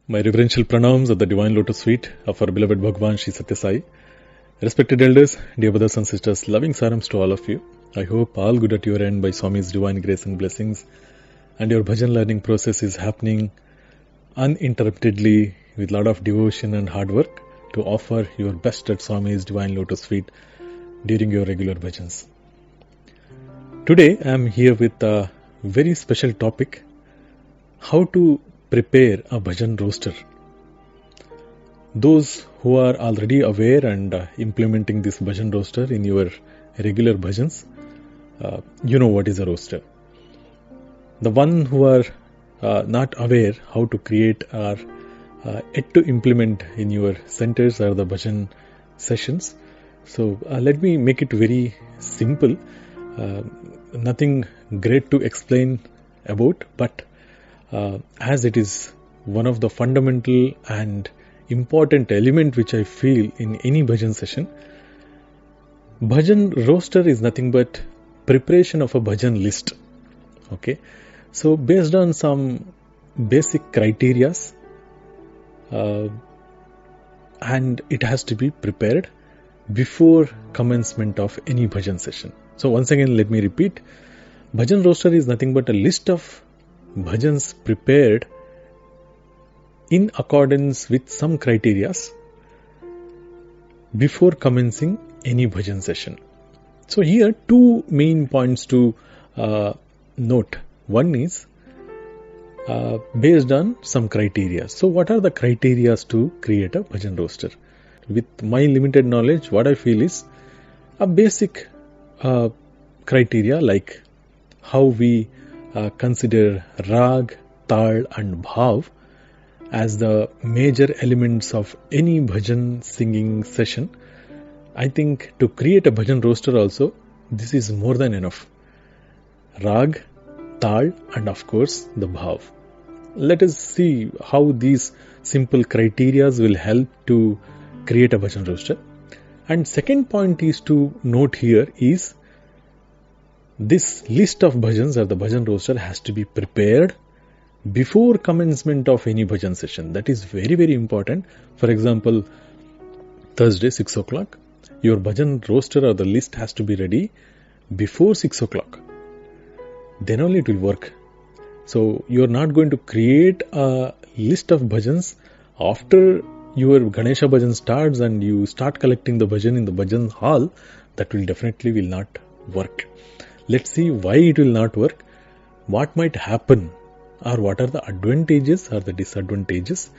My reverential pranams at the Divine Lotus Feet of our beloved Bhagwan Sri Satya Sai. Respected elders, dear brothers and sisters, loving sarams to all of you. I hope all good at your end by Swami's divine grace and blessings, and your bhajan learning process is happening uninterruptedly with lot of devotion and hard work to offer your best at Swami's Divine Lotus Feet during your regular bhajans. Today I am here with a very special topic: how to prepare a bhajan roster. Those who are already aware and implementing this bhajan roster in your regular bhajans, you know what is a roster. The one who are not aware how to create or yet to implement in your centers or the bhajan sessions. So let me make it very simple. Nothing great to explain about, but as it is one of the fundamental and important element which I feel in any bhajan session. Bhajan roster is nothing but preparation of a bhajan list. Okay, so based on some basic criterias, and it has to be prepared before commencement of any bhajan session. So once again, let me repeat: bhajan roster is nothing but a list of bhajans prepared in accordance with some criterias before commencing any bhajan session. So here two main points to note. One is based on some criteria. So what are the criteria to create a bhajan roster? With my limited knowledge, what I feel is a basic criteria like how we consider rag, tal and bhav as the major elements of any bhajan singing session. I think to create a bhajan roster also, this is more than enough. Rag, tal and of course the bhav. Let us see how these simple criterias will help to create a bhajan roster. And second point is to note here is this list of bhajans or the bhajan roster has to be prepared before commencement of any bhajan session. That is very, very important. For example, Thursday 6 o'clock, your bhajan roster or the list has to be ready before 6 o'clock. Then only it will work. So you are not going to create a list of bhajans after your Ganesha bhajan starts and you start collecting the bhajan in the bhajan hall. That will definitely not work. Let's see why it will not work, what might happen, or what are the advantages or the disadvantages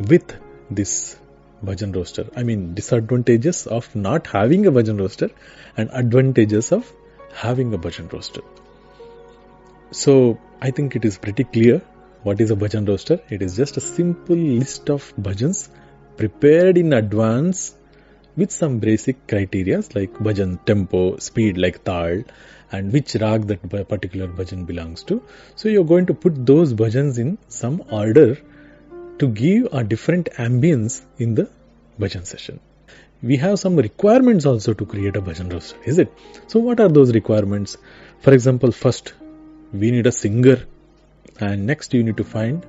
with this bhajan roster. I mean, disadvantages of not having a bhajan roster and advantages of having a bhajan roster. So I think it is pretty clear what is a bhajan roster. It is just a simple list of bhajans prepared in advance with some basic criteria like bhajan tempo, speed like tal, and which rag that particular bhajan belongs to. So you're going to put those bhajans in some order to give a different ambience in the bhajan session. We have some requirements also to create a bhajan roster, is it? So what are those requirements? For example, first we need a singer, and next you need to find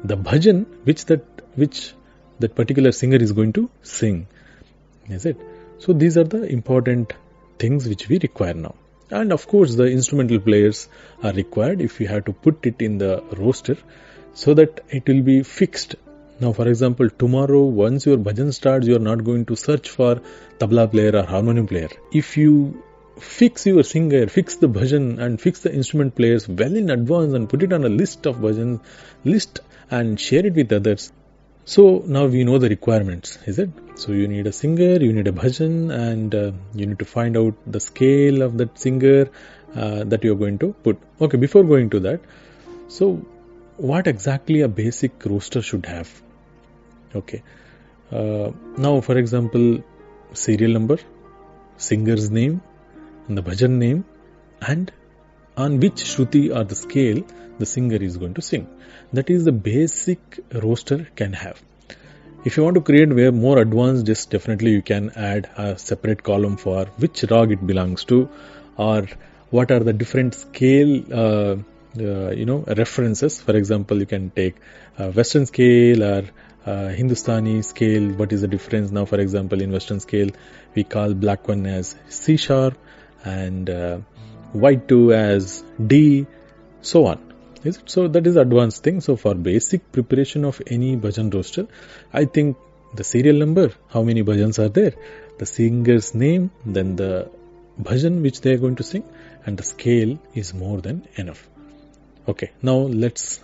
the bhajan which that particular singer is going to sing. Is it? So these are the important things which we require now. And of course the instrumental players are required if you have to put it in the roster so that it will be fixed. Now for example, tomorrow once your bhajan starts, you are not going to search for tabla player or harmonium player. If you fix your singer, fix the bhajan and fix the instrument players well in advance and put it on a list of bhajan list and share it with others. So now we know the requirements, is it? So you need a singer, you need a bhajan, and you need to find out the scale of that singer that you are going to put. Okay, before going to that, so what exactly a basic roster should have? Okay, now for example, serial number, singer's name, and the bhajan name, and on which shruti or the scale the singer is going to sing. That is the basic roster can have. If you want to create more advanced, just definitely you can add a separate column for which rag it belongs to, or what are the different scale references. For example, you can take Western scale or Hindustani scale. What is the difference now? For example, in Western scale, we call black one as C sharp and white 2 as D, so on. Is it? So that is advanced thing. So for basic preparation of any bhajan roster, I think the serial number, how many bhajans are there, the singer's name, then the bhajan which they are going to sing, and the scale is more than enough. Okay, now let's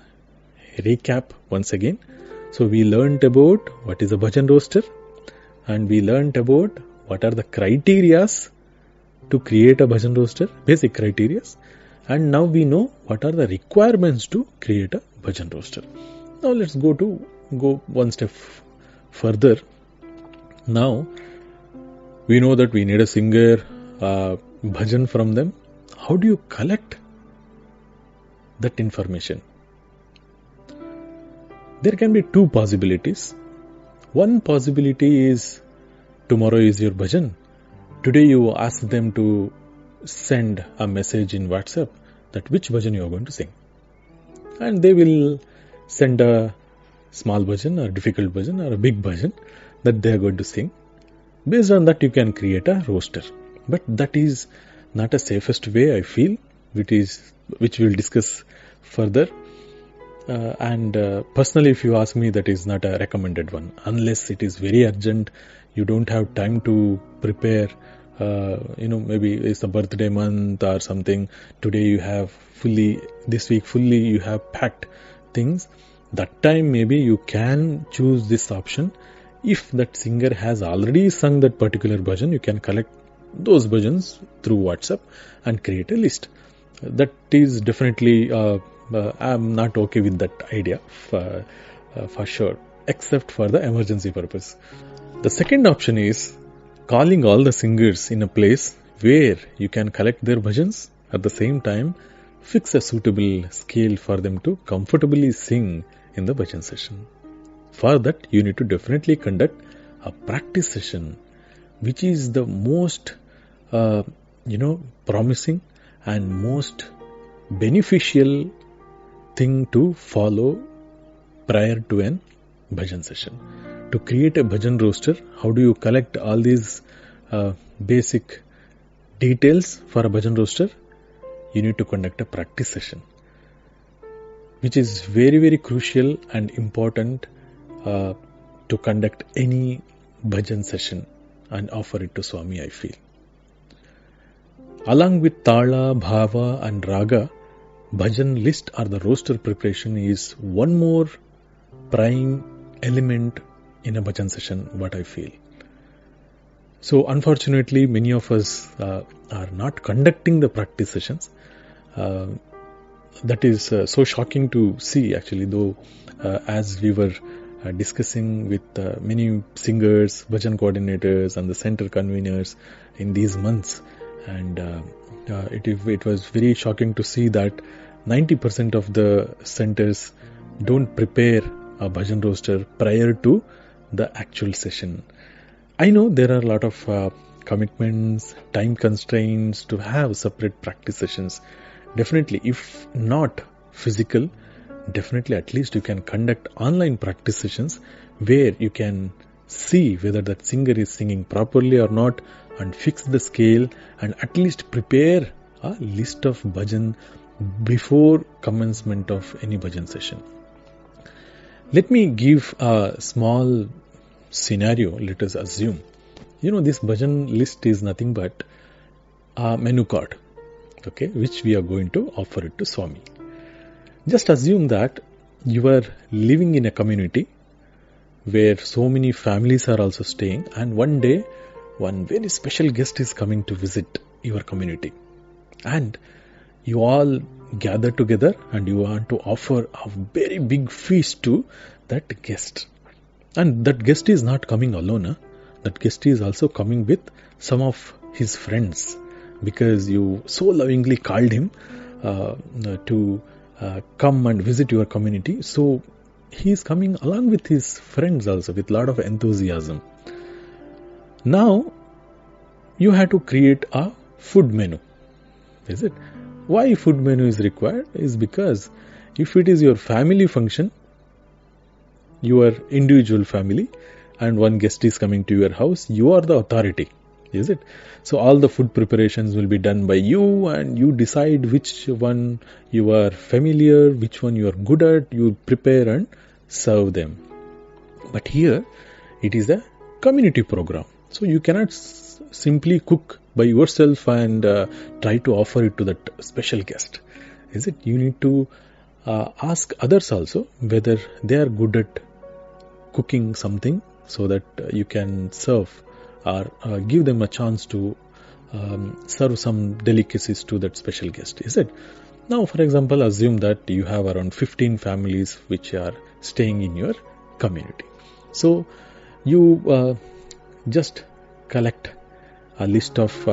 recap once again. So we learnt about what is a bhajan roster, and we learnt about what are the criterias to create a bhajan roster, basic criterias, and now we know what are the requirements to create a bhajan roster. Now let's go one step further. Now we know that we need a singer, bhajan from them. How do you collect that information? There can be two possibilities. One possibility is tomorrow is your bhajan. Today you ask them to send a message in WhatsApp that which bhajan you are going to sing. And they will send a small bhajan or difficult bhajan or a big bhajan that they are going to sing. Based on that you can create a roster. But that is not a safest way, I feel, which we'll discuss further. And personally, if you ask me, that is not a recommended one. Unless it is very urgent, you don't have time to prepare, maybe it's a birthday month or something. Today you have this week you have packed things. That time maybe you can choose this option. If that singer has already sung that particular bhajan, you can collect those bhajans through WhatsApp and create a list. That is definitely, I'm not okay with that idea for sure, except for the emergency purpose. The second option is calling all the singers in a place where you can collect their bhajans, at the same time fix a suitable scale for them to comfortably sing in the bhajan session. For that, you need to definitely conduct a practice session, which is the most promising and most beneficial thing to follow prior to an bhajan session. To create a bhajan roster, how do you collect all these basic details for a bhajan roster? You need to conduct a practice session, which is very, very crucial and important to conduct any bhajan session and offer it to Swami, I feel. Along with tala, bhava and raga, bhajan list or the roster preparation is one more prime element in a bhajan session, what I feel. So unfortunately, many of us are not conducting the practice sessions. That is so shocking to see, actually, though, as we were discussing with many singers, bhajan coordinators and the center conveners in these months, and it was very shocking to see that 90% of the centers don't prepare a bhajan roster prior to the actual session. I know there are a lot of commitments, time constraints to have separate practice sessions. Definitely, if not physical, definitely at least you can conduct online practice sessions where you can see whether that singer is singing properly or not, and fix the scale, and at least prepare a list of bhajan before commencement of any bhajan session. Let me give a small scenario. Let us assume, this bhajan list is nothing but a menu card, okay, which we are going to offer it to Swami. Just assume that you are living in a community where so many families are also staying, and one day one very special guest is coming to visit your community, and you all gather together and you want to offer a very big feast to that guest. And that guest is not coming alone. That guest is also coming with some of his friends, because you so lovingly called him to come and visit your community. So he is coming along with his friends also, with a lot of enthusiasm. Now you have to create a food menu, is it? Why food menu is required is because if it is your family function, your individual family, and one guest is coming to your house, you are the authority, is it? So all the food preparations will be done by you, and you decide which one you are familiar, which one you are good at, you prepare and serve them. But here, it is a community program. So you cannot simply cook by yourself and try to offer it to that special guest, is it? You need to ask others also whether they are good at cooking something, so that you can serve or give them a chance to serve some delicacies to that special guest, is it? Now, for example, assume that you have around 15 families which are staying in your community. So you just collect a list of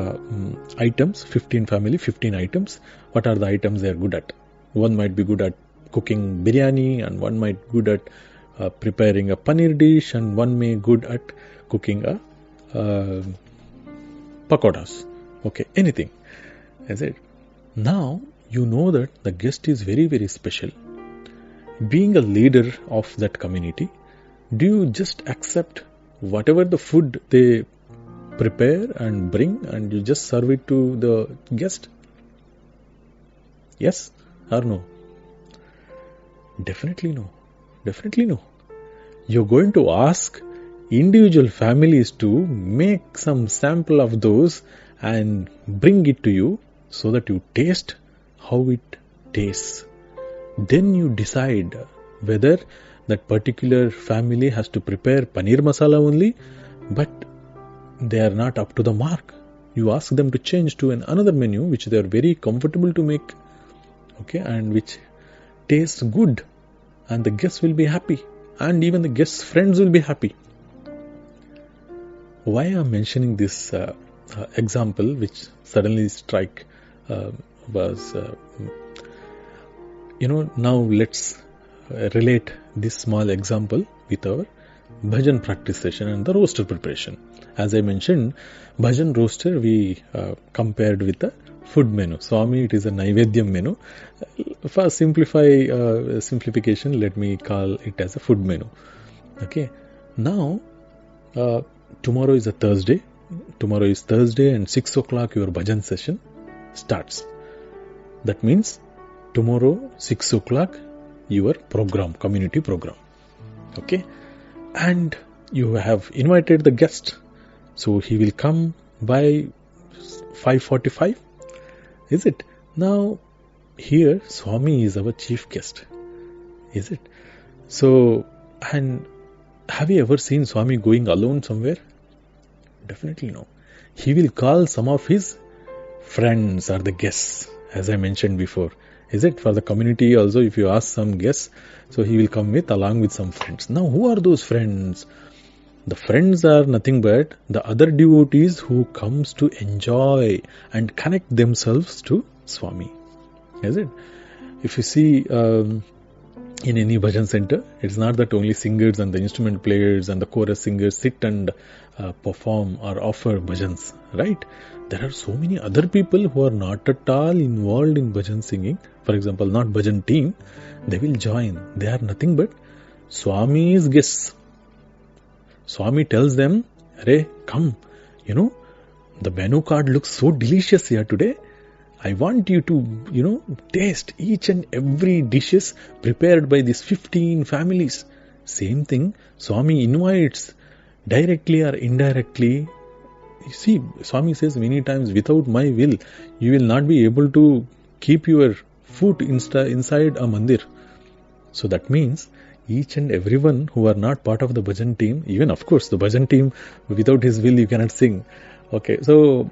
items, 15 family, 15 items. What are the items they are good at? One might be good at cooking biryani, and one might good at preparing a paneer dish, and one may good at cooking a pakoras. Okay, anything. Is it? Now you know that the guest is very, very special. Being a leader of that community, do you just accept whatever the food they prepare and bring, and you just serve it to the guest? Yes or no? Definitely no. Definitely no. You're going to ask individual families to make some sample of those and bring it to you, so that you taste how it tastes. Then you decide whether that particular family has to prepare paneer masala only, but they are not up to the mark. You ask them to change to another menu which they are very comfortable to make, okay, and which tastes good, and the guests will be happy, and even the guests' friends will be happy. Why I am mentioning this example, which suddenly strike was, now let's relate this small example with our bhajan practice session and the roaster preparation. As I mentioned, bhajan roaster we compared with the food menu. Swami, it is a Naivedyam menu. For simplification, let me call it as a food menu. Okay. Now, tomorrow is a Thursday. Tomorrow is Thursday, and 6 o'clock your bhajan session starts. That means tomorrow 6 o'clock your program, community program. Okay. And you have invited the guest. So he will come by 5:45. Is it? Now, here Swami is our chief guest. Is it? So, and have you ever seen Swami going alone somewhere? Definitely no. He will call some of his friends or the guests, as I mentioned before. Is it? For the community also, if you ask some guests, so he will come along with some friends. Now, who are those friends? The friends are nothing but the other devotees who comes to enjoy and connect themselves to Swami. Is it? If you see in any bhajan center, it's not that only singers and the instrument players and the chorus singers sit and perform or offer bhajans, right? There are so many other people who are not at all involved in bhajan singing. For example, not bhajan team, they will join. They are nothing but Swami's guests. Swami tells them, "Arey, come, the menu card looks so delicious here today. I want you to, taste each and every dishes prepared by these 15 families." Same thing, Swami invites directly or indirectly. You see, Swami says many times, without my will, you will not be able to keep your foot inside a mandir. So that means each and everyone who are not part of the bhajan team, even of course the bhajan team, without his will you cannot sing. Okay, so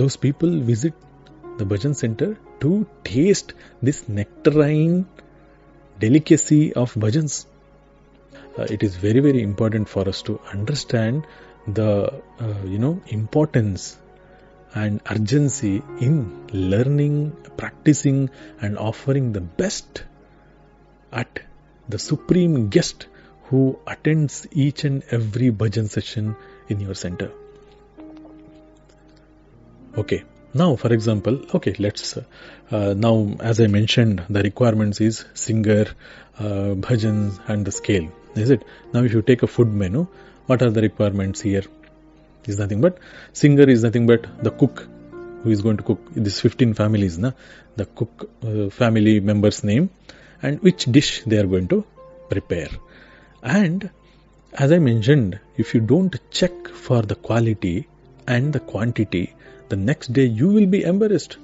those people visit the bhajan center to taste this nectarine delicacy of bhajans. It is very, very important for us to understand the importance and urgency in learning, practicing, and offering the best at the supreme guest who attends each and every bhajan session in your center. Okay, Now, for example, okay, let's now, as I mentioned, the requirements is singer, bhajan, and the scale. Is it? Now, if you take a food menu, what are the requirements here? Is nothing but singer is nothing but the cook who is going to cook. This 15 families, na, the cook family member's name and which dish they are going to prepare. And as I mentioned, if you don't check for the quality and the quantity, the next day you will be embarrassed.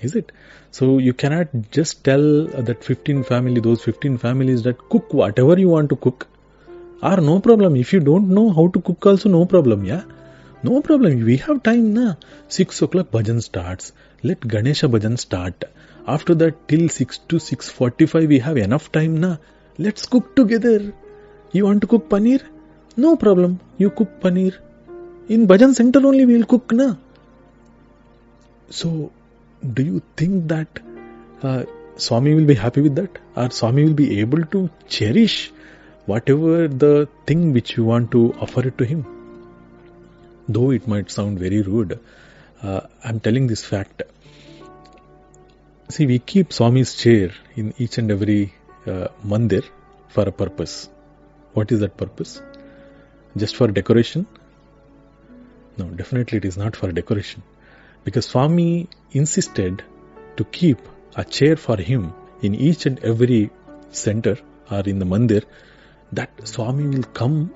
Is it? So you cannot just tell that 15 families that cook whatever you want to cook. Or no problem. If you don't know how to cook also, no problem, yeah? No problem. We have time, na? 6 o'clock bhajan starts. Let Ganesha bhajan start. After that, till 6 to 6:45, we have enough time, na? Let's cook together. You want to cook paneer? No problem. You cook paneer. In bhajan center only we will cook, na? So, do you think that Swami will be happy with that? Or Swami will be able to cherish whatever the thing which you want to offer it to him? Though it might sound very rude, I'm telling this fact. See, we keep Swami's chair in each and every mandir for a purpose. What is that purpose? Just for decoration? No, definitely it is not for decoration. Because Swami insisted to keep a chair for him in each and every center or in the mandir, that Swami will come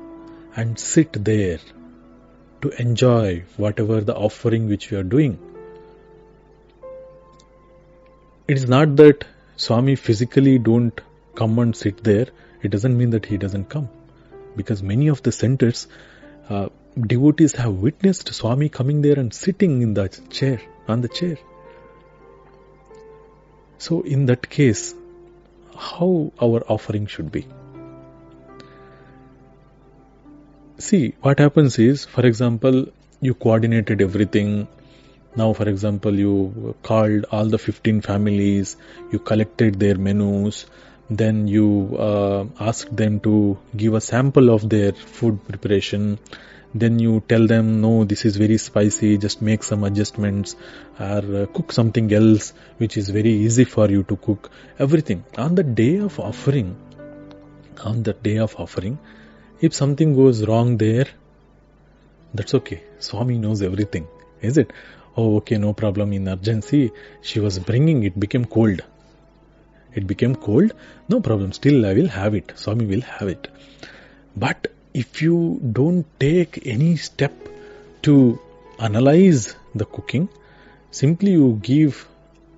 and sit there to enjoy whatever the offering which we are doing. It is not that Swami physically don't come and sit there. It doesn't mean that he doesn't come. Because many of the centers, devotees have witnessed Swami coming there and sitting in the chair, on the chair. So in that case, how our offering should be? See, what happens is, for example, you coordinated everything. Now, for example, you called all the 15 families, you collected their menus, then you asked them to give a sample of their food preparation. Then you tell them, no, this is very spicy, just make some adjustments or cook something else which is very easy for you to cook. Everything. On the day of offering, if something goes wrong there, that's okay. Swami knows everything. Is it? Oh, okay, no problem. In urgency, she was bringing it, became cold. It became cold. No problem. Still, I will have it. Swami will have it. But if you don't take any step to analyze the cooking, simply you give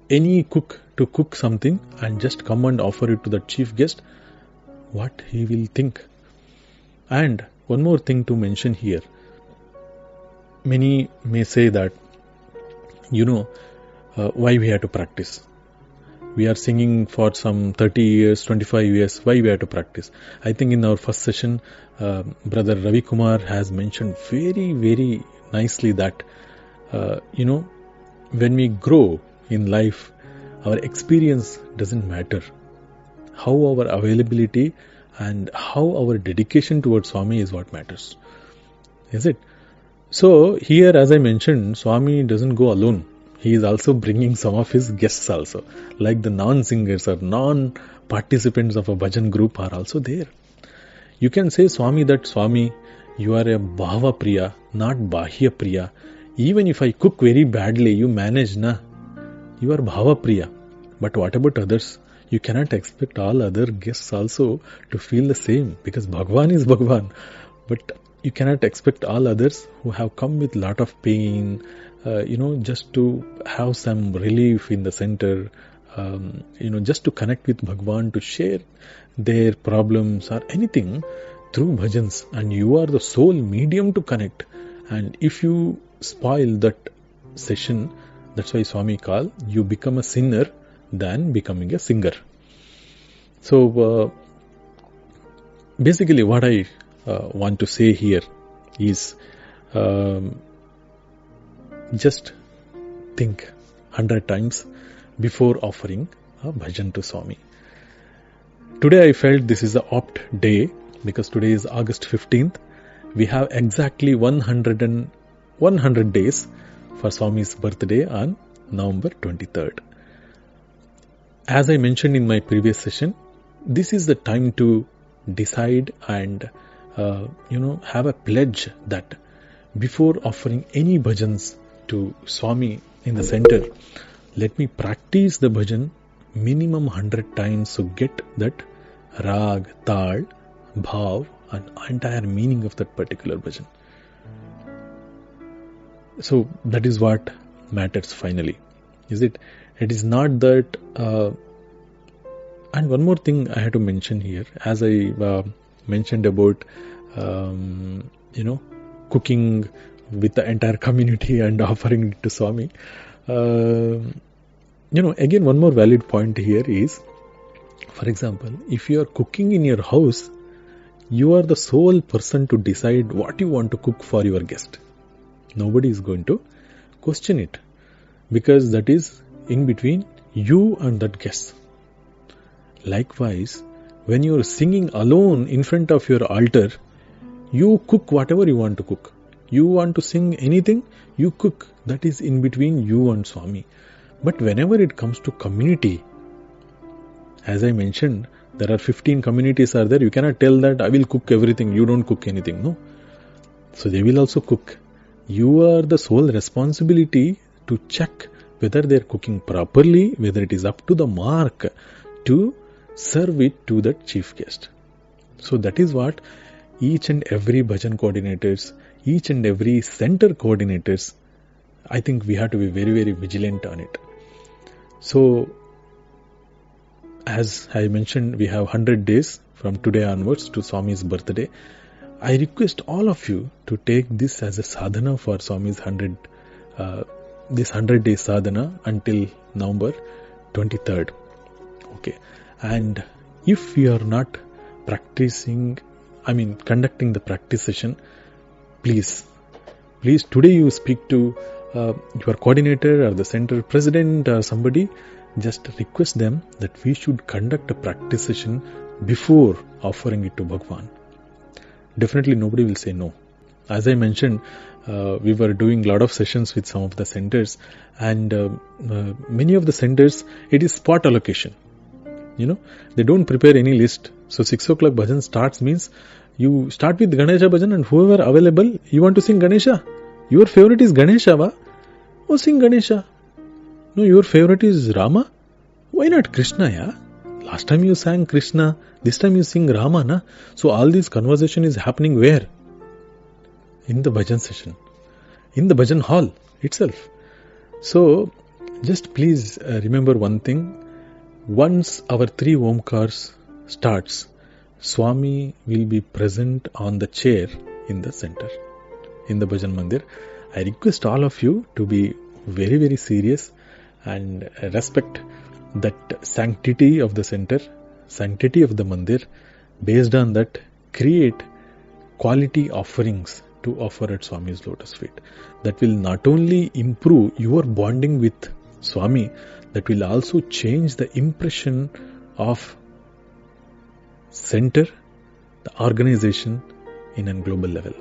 any cook to cook something and just come and offer it to the chief guest, what he will think. And one more thing to mention here. Many may say that, why we have to practice. We are singing for some 30 years, 25 years. Why we have to practice? I think in our first session, Brother Ravi Kumar has mentioned very, very nicely that, when we grow in life, our experience doesn't matter. How our availability and how our dedication towards Swami is what matters. Is it? So here, as I mentioned, Swami doesn't go alone. He is also bringing some of his guests also. Like the non-singers or non-participants of a bhajan group are also there. You can say Swami, you are a Bhava Priya, not Bahya Priya. Even if I cook very badly, you manage, na? You are Bhava Priya. But what about others? You cannot expect all other guests also to feel the same, because Bhagwan is Bhagwan. But you cannot expect all others who have come with lot of pain, just to have some relief in the center, just to connect with Bhagwan, to share their problems or anything through bhajans. And you are the sole medium to connect. And if you spoil that session, that's why Swami called, you become a sinner than becoming a singer. So, basically what I want to say here is, just think 100 times before offering a bhajan to Swami. Today I felt this is the opt day, because today is August 15th. We have exactly 100 days for Swami's birthday on November 23rd. As I mentioned in my previous session, this is the time to decide and have a pledge that before offering any bhajans to Swami in the center, let me practice the bhajan minimum 100 times to get that rag, tal, bhav and entire meaning of that particular bhajan. So that is what matters finally, is it? It is not that. And one more thing I had to mention here, as I mentioned about cooking with the entire community and offering it to Swami. Again, one more valid point here is, for example, if you are cooking in your house, you are the sole person to decide what you want to cook for your guest. Nobody is going to question it, because that is in between you and that guest. Likewise, when you are singing alone in front of your altar, you cook whatever you want to cook. You want to sing anything, you cook. That is in between you and Swami. But whenever it comes to community, as I mentioned, there are 15 communities are there. You cannot tell that I will cook everything, you don't cook anything. No. So they will also cook. You are the sole responsibility to check whether they are cooking properly, whether it is up to the mark to serve it to the chief guest. So that is what each and every bhajan coordinators, each and every center coordinators, I think we have to be very, very vigilant on it. So as I mentioned, we have 100 days from today onwards to Swami's birthday. I request all of you to take this as a sadhana for Swami's 100-day sadhana until November 23rd. Okay. And if you are not conducting the practice session, please today you speak to your coordinator or the center president or somebody, just request them that we should conduct a practice session before offering it to Bhagwan. Definitely nobody will say no. As I mentioned, we were doing a lot of sessions with some of the centers, and many of the centers, it is spot allocation. They don't prepare any list. So 6 o'clock bhajan starts means you start with Ganesha bhajan, and whoever available, you want to sing Ganesha. Your favorite is Ganesha, va? Oh, sing Ganesha. No, your favorite is Rama. Why not Krishna, yeah? Last time you sang Krishna, this time you sing Rama, na? So all this conversation is happening where? In the bhajan session, in the bhajan hall itself. So just please remember one thing. Once our 3 Omkars starts, Swami will be present on the chair in the center, in the Bhajan Mandir. I request all of you to be very, very serious and respect that sanctity of the center, sanctity of the Mandir. Based on that, create quality offerings to offer at Swami's lotus feet. That will not only improve your bonding with Swami, that will also change the impression of center, the organization in a global level.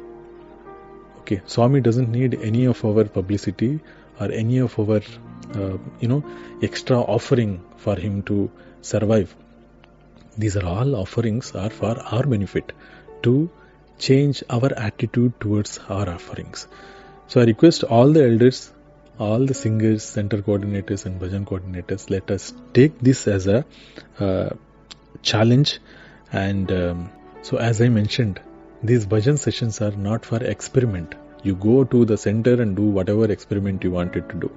Okay, Swami doesn't need any of our publicity or any of our extra offering for him to survive. These are all offerings are for our benefit, to change our attitude towards our offerings. So I request all the elders, all the singers, center coordinators and bhajan coordinators, let us take this as a challenge. And so as I mentioned, these bhajan sessions are not for experiment. You go to the center and do whatever experiment you wanted to do.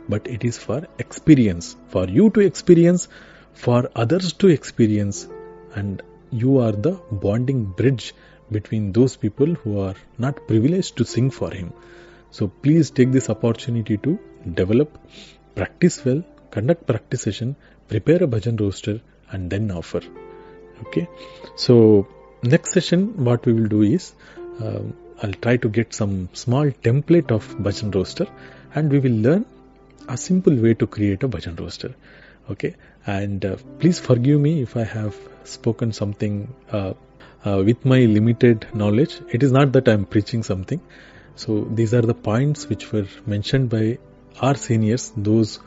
But it is for experience, for you to experience, for others to experience. And you are the bonding bridge between those people who are not privileged to sing for him. So please take this opportunity to develop, practice well, conduct practice session, prepare a bhajan roster and then offer. Okay. So next session what we will do is, I'll try to get some small template of bhajan roster and we will learn a simple way to create a bhajan roster. Okay. And please forgive me if I have spoken something with my limited knowledge. It is not that I am preaching something. So these are the points which were mentioned by our seniors, those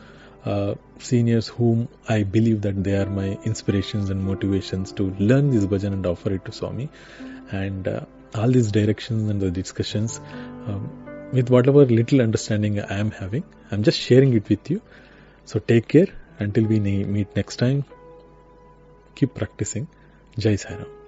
seniors whom I believe that they are my inspirations and motivations to learn this bhajan and offer it to Swami. And all these directions and the discussions, with whatever little understanding I am having, I'm just sharing it with you. So take care until we meet next time. Keep practicing. Jai Sai Ram.